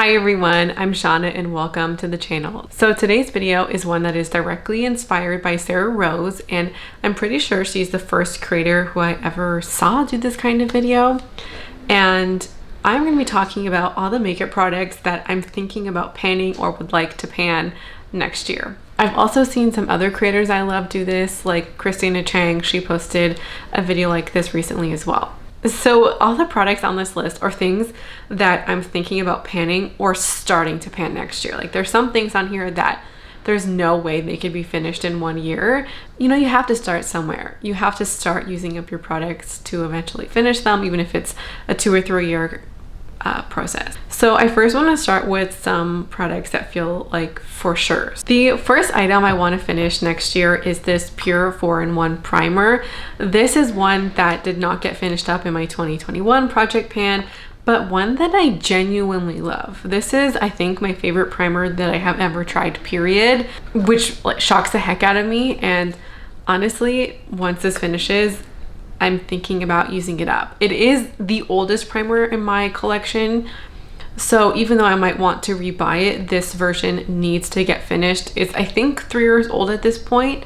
Hi everyone, I'm Shauna and welcome to the channel. So today's video is one that is directly inspired by Sarah Rose, and I'm pretty sure she's the first creator who I ever saw do this kind of video. And I'm going to be talking about all the makeup products that I'm thinking about panning or would like to pan next year. I've also seen some other creators I love do this, like Christina Chang. She posted a video like this recently as well. So all the products on this list are things that I'm thinking about panning or starting to pan next year. Like there's some things on here that there's no way they could be finished in 1 year. You know, you have to start somewhere. You have to start using up your products to eventually finish them, even if it's a 2 or 3 year process. So I first want to start with some products that feel like for sure. The first item I want to finish next year is this Pure 4-in-1 primer. This is one that did not get finished up in my 2021 project pan, but one that I genuinely love. This is, I think, my favorite primer that I have ever tried, period, which shocks the heck out of me. And honestly, once this finishes, I'm thinking about using it up. It is the oldest primer in my collection, so even though I might want to rebuy it, this version needs to get finished. It's, I think, 3 years old at this point,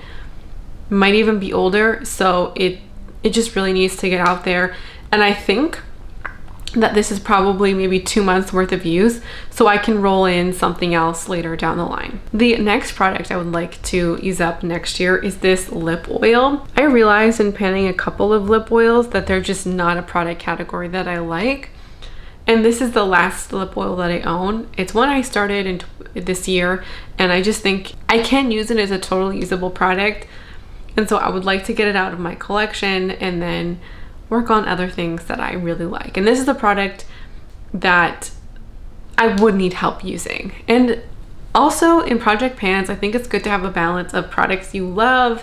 might even be older, so it just really needs to get out there. And I think that this is probably maybe 2 months worth of use, so I can roll in something else later down the line. The next product I would like to use up next year is this lip oil. I realized in panning a couple of lip oils that they're just not a product category that I like. And this is the last lip oil that I own. It's one I started in this year, and I just think I can use it as a totally usable product. And so I would like to get it out of my collection and then work on other things that I really like. And this is a product that I would need help using. And also in project pans, I think it's good to have a balance of products you love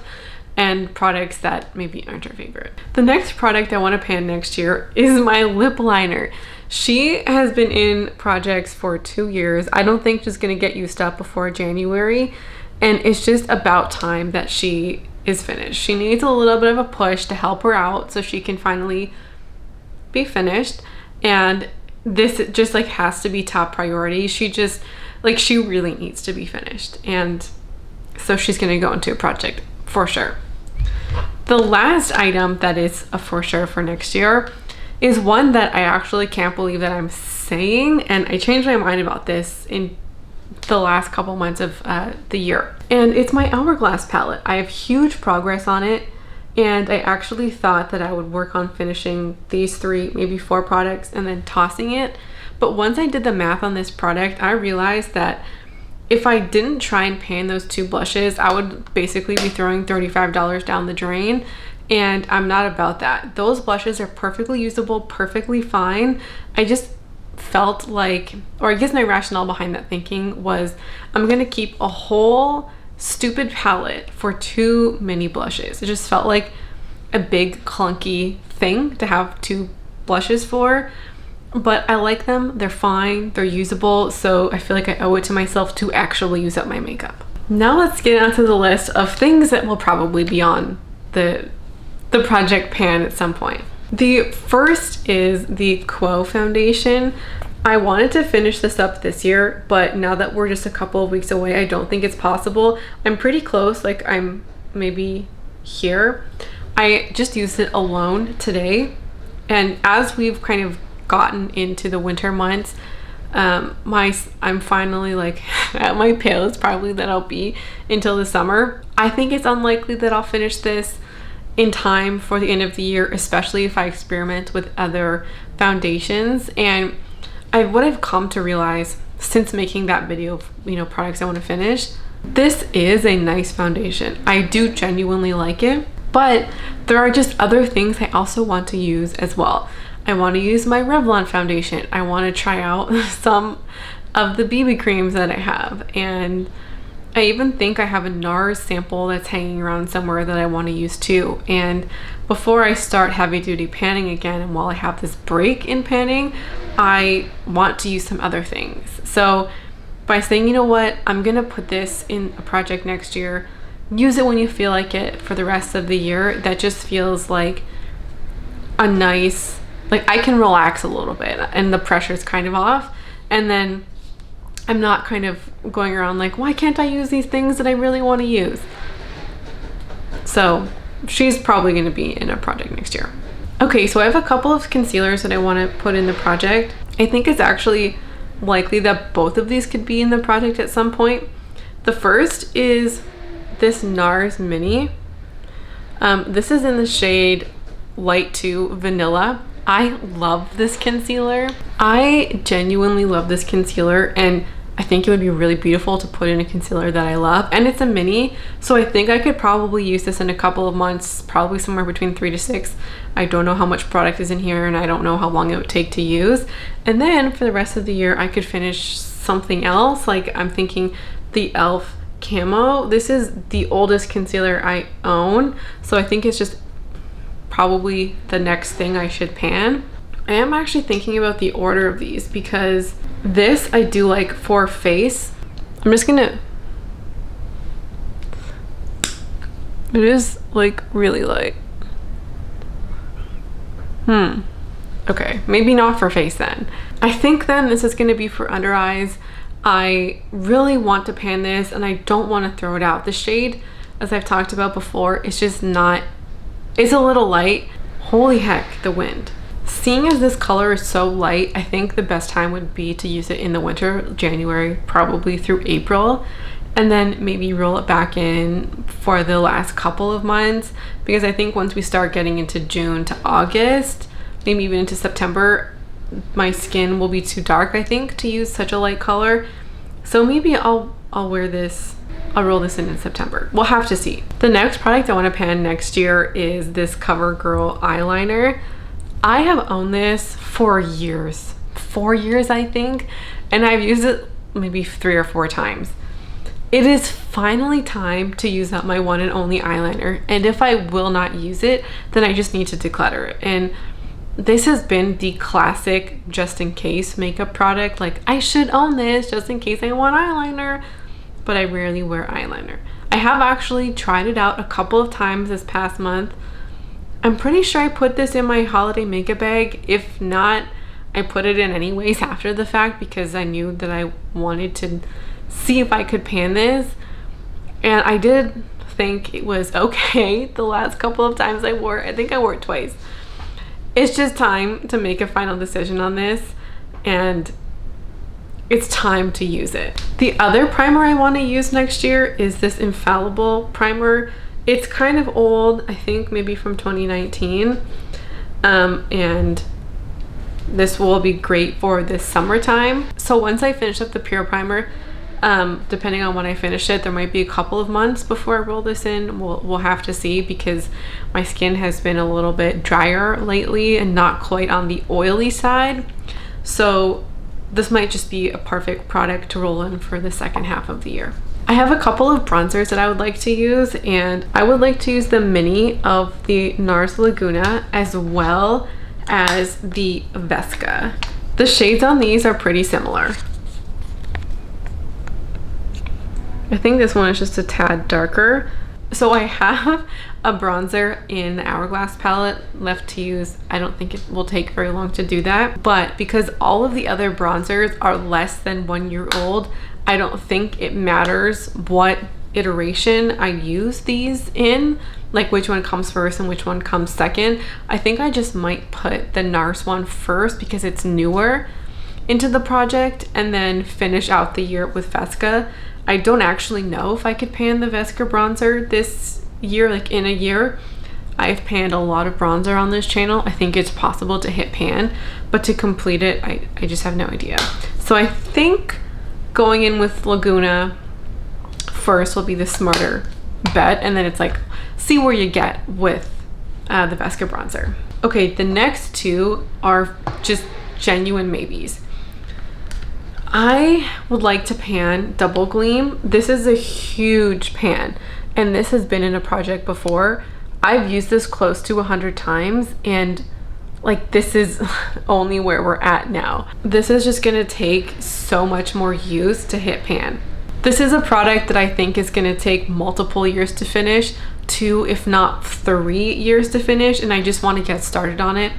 and products that maybe aren't your favorite. The next product I want to pan next year is my lip liner. She has been in projects for 2 years. I don't think she's gonna get used up before January, and it's just about time that she is finished. She needs a little bit of a push to help her out so she can finally be finished, and this just like has to be top priority. She just like, she really needs to be finished, and so she's gonna go into a project for sure. The last item that is a for sure for next year is one that I actually can't believe that I'm saying, and I changed my mind about this in the last couple months of the year, and it's my Hourglass palette. I have huge progress on it, and I actually thought that I would work on finishing these 3, maybe 4 products and then tossing it. But once I did the math on this product, I realized that if I didn't try and pan those 2 blushes, I would basically be throwing $35 down the drain, and I'm not about that. Those blushes are perfectly usable, perfectly fine. I just felt like, or I guess my rationale behind that thinking was, I'm gonna keep a whole stupid palette for 2 mini blushes. It just felt like a big clunky thing to have 2 blushes for, but I like them, they're fine, they're usable, so I feel like I owe it to myself to actually use up my makeup. Now let's get onto the list of things that will probably be on the project pan at some point. The first is the Quo foundation. I wanted to finish this up this year, but now that we're just a couple of weeks away, I don't think it's possible. I'm pretty close, like I'm maybe here. I just used it alone today, and as we've kind of gotten into the winter months, I'm finally like at my palest probably that I'll be until the summer. I think it's unlikely that I'll finish this in time for the end of the year, especially if I experiment with other foundations. And what I've come to realize since making that video of, you know, products I want to finish, this is a nice foundation. I do genuinely like it, but there are just other things I also want to use as well. I want to use my Revlon foundation. I want to try out some of the BB creams that I have, and I even think I have a NARS sample that's hanging around somewhere that I want to use too. And before I start heavy duty panning again, and while I have this break in panning, I want to use some other things. So by saying, you know what, I'm gonna put this in a project next year, use it when you feel like it for the rest of the year, that just feels like a nice, like I can relax a little bit and the pressure's kind of off. And then I'm not kind of going around like, why can't I use these things that I really want to use? So she's probably going to be in a project next year. Okay, so I have a couple of concealers that I want to put in the project. I think it's actually likely that both of these could be in the project at some point. The first is this NARS Mini. This is in the shade Light 2 Vanilla. I love this concealer. I genuinely love this concealer, and I think it would be really beautiful to put in a concealer that I love. And it's a mini, so I think I could probably use this in a couple of months, probably somewhere between 3 to 6. I don't know how much product is in here, and I don't know how long it would take to use. And then for the rest of the year, I could finish something else. Like I'm thinking the e.l.f. Camo. This is the oldest concealer I own, so I think it's just probably the next thing I should pan. I am actually thinking about the order of these because this I do like for face. I'm just gonna, it is like really light. Okay, maybe not for face then. I think then this is gonna be for under eyes. I really want to pan this and I don't want to throw it out. The shade, as I've talked about before, it's just not, it's a little light. Holy heck, the wind. Seeing as this color is so light, I think the best time would be to use it in the winter, January, probably through April, and then maybe roll it back in for the last couple of months, because I think once we start getting into June to August, maybe even into September, my skin will be too dark, I think, to use such a light color. So maybe I'll wear this, I'll roll this in September. We'll have to see. The next product I want to pan next year is this Covergirl Eyeliner. I have owned this for years, 4 years I think, and I've used it maybe 3 or 4 times. It is finally time to use up my one and only eyeliner, and if I will not use it, then I just need to declutter it. And this has been the classic just in case makeup product. Like, I should own this just in case I want eyeliner, but I rarely wear eyeliner. I have actually tried it out a couple of times this past month. I'm pretty sure I put this in my holiday makeup bag. If not, I put it in anyways after the fact because I knew that I wanted to see if I could pan this. And I did think it was okay the last couple of times I wore it. I think I wore it twice. It's just time to make a final decision on this, and it's time to use it. The other primer I want to use next year is this Infallible Primer. It's kind of old, I think maybe from 2019, and this will be great for this summertime. So once I finish up the Pure Primer, depending on when I finish it, there might be a couple of months before I roll this in. We'll have to see, because my skin has been a little bit drier lately and not quite on the oily side. So this might just be a perfect product to roll in for the second half of the year. I have a couple of bronzers that I would like to use, and I would like to use the mini of the NARS Laguna as well as the Vesca. The shades on these are pretty similar. I think this one is just a tad darker. So I have a bronzer in the Hourglass palette left to use. I don't think it will take very long to do that, but because all of the other bronzers are less than 1 year old, I don't think it matters what iteration I use these in, like which one comes first and which one comes second. I think I just might put the NARS one first because it's newer into the project, and then finish out the year with Vesca. I don't actually know if I could pan the Vesca bronzer this year, like in a year. I've panned a lot of bronzer on this channel. I think it's possible to hit pan, but to complete it, I just have no idea. So I think going in with Laguna first will be the smarter bet, and then it's like, see where you get with the Vesca bronzer. Okay, the next two are just genuine maybes. I would like to pan Double Gleam. This is a huge pan, and this has been in a project before. I've used this close to 100 times, and like, this is only where we're at now. This is just gonna take so much more use to hit pan. This is a product that I think is gonna take multiple years to finish, 2 if not 3 years to finish, and I just want to get started on it.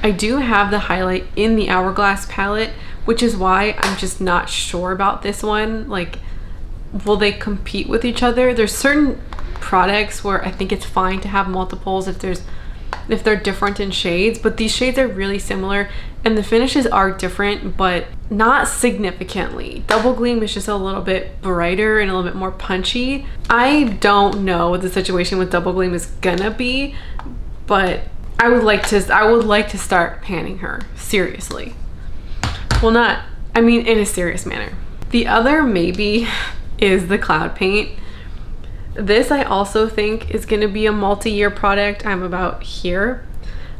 I do have the highlight in the Hourglass palette, which is why I'm just not sure about this one. Like, will they compete with each other? There's certain products where I think it's fine to have multiples if they're different in shades, but these shades are really similar and the finishes are different, but not significantly. Double Gleam is just a little bit brighter and a little bit more punchy. I don't know what the situation with Double Gleam is gonna be, but I would like to start panning her seriously. Well, I mean in a serious manner. The other maybe is the Cloud Paint. This I also think is going to be a multi-year product. I'm about here.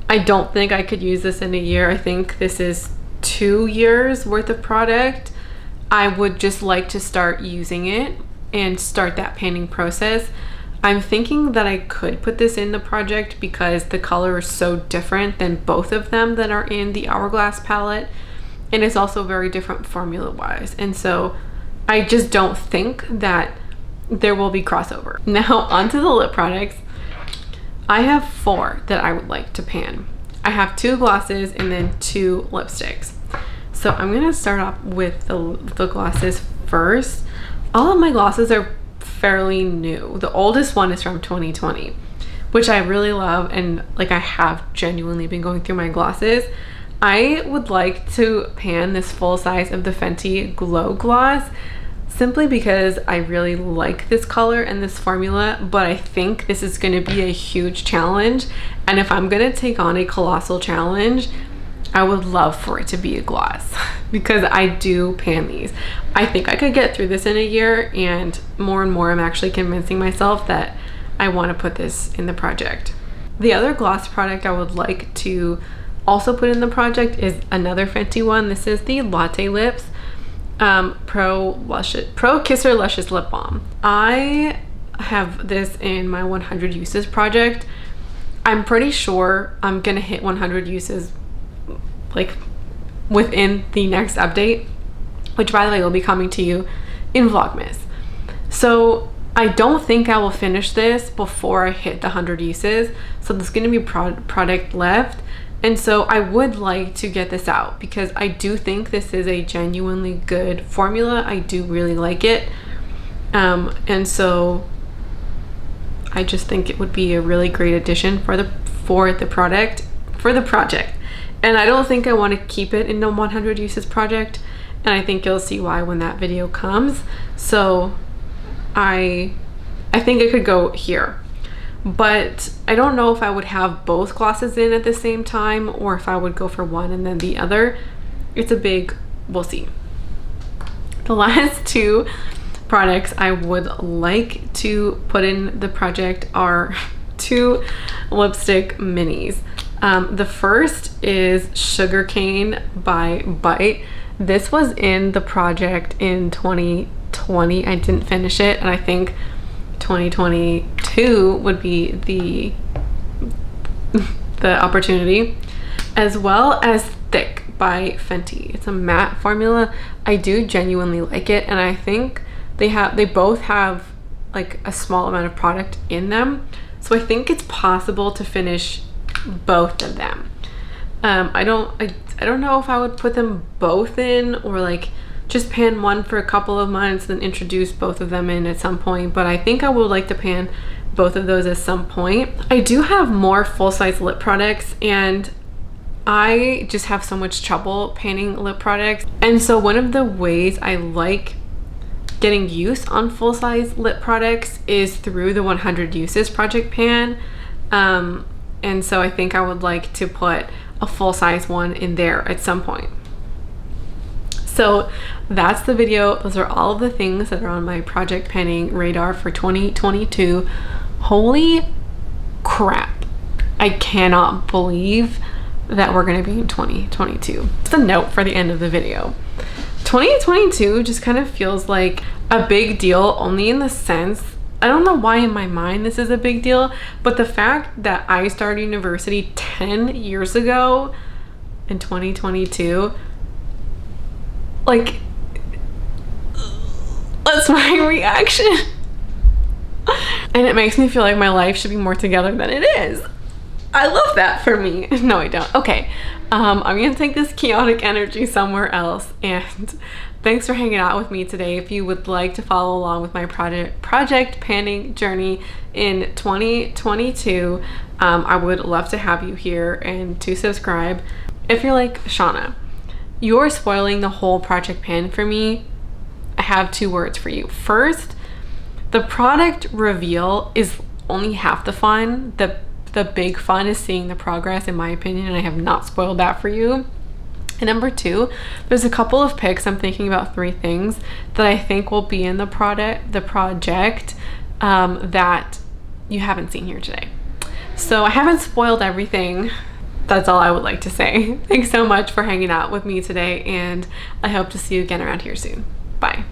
I don't think I could use this in a year. I think this is 2 years worth of product. I would just like to start using it and start that panning process. I'm thinking that I could put this in the project because the color is so different than both of them that are in the Hourglass palette, and it's also very different formula wise, and so I just don't think that there will be crossover. Now onto the lip products. I have 4 that I would like to pan. I have 2 glosses and then 2 lipsticks. So I'm gonna start off with the glosses first. All of my glosses are fairly new. The oldest one is from 2020, which I really love, and like I have genuinely been going through my glosses. I would like to pan this full size of the Fenty Glow Gloss simply because I really like this color and this formula, but I think this is going to be a huge challenge, and if I'm going to take on a colossal challenge, I would love for it to be a gloss because I do pan these. I think I could get through this in a year, and more I'm actually convincing myself that I want to put this in the project. The other gloss product I would like to also put in the project is another Fenty one. This is the Latte Lips Pro Kisser Luscious Lip Balm. I have this in my 100 uses project. I'm pretty sure I'm gonna hit 100 uses like within the next update, which by the way will be coming to you in Vlogmas. So I don't think I will finish this before I hit the 100 uses, so there's gonna be product left. And so I would like to get this out because I do think this is a genuinely good formula. I do really like it. And so I just think it would be a really great addition for the project. And I don't think I want to keep it in the 100 uses project. And I think you'll see why when that video comes. So I think it could go here. But I don't know if I would have both glosses in at the same time or if I would go for one and then the other. It's a big, we'll see. The last 2 products I would like to put in the project are 2 lipstick minis. The first is Sugarcane by Bite. This was in the project in 2020. I didn't finish it, and I think 2022 would be the opportunity, as well as Thick by Fenty. It's a matte formula. I do genuinely like it, and I think they both have like a small amount of product in them, so I think it's possible to finish both of them. I don't know if I would put them both in or like just pan one for a couple of months then introduce both of them in at some point, but I think I would like to pan both of those at some point. I do have more full-size lip products, and I just have so much trouble panning lip products, and so one of the ways I like getting use on full-size lip products is through the 100 uses project pan, and so I think I would like to put a full-size one in there at some point. So that's the video. Those are all of the things that are on my project panning radar for 2022. Holy crap. I cannot believe that we're going to be in 2022. Just a note for the end of the video. 2022 just kind of feels like a big deal, only in the sense, I don't know why in my mind this is a big deal, but the fact that I started university 10 years ago in 2022, like, that's my reaction. And it makes me feel like my life should be more together than it is. I love that for me. No, I don't. Okay, I'm gonna take this chaotic energy somewhere else, and thanks for hanging out with me today. If you would like to follow along with my project panning journey in 2022, I would love to have you here and to subscribe. If you're like, Shauna, you're spoiling the whole project pan for me, I have 2 words for you. First, the product reveal is only half the fun. The big fun is seeing the progress, in my opinion, and I have not spoiled that for you. And number 2, there's a couple of picks. I'm thinking about 3 things that I think will be in the project that you haven't seen here today. So I haven't spoiled everything. That's all I would like to say. Thanks so much for hanging out with me today, and I hope to see you again around here soon. Bye.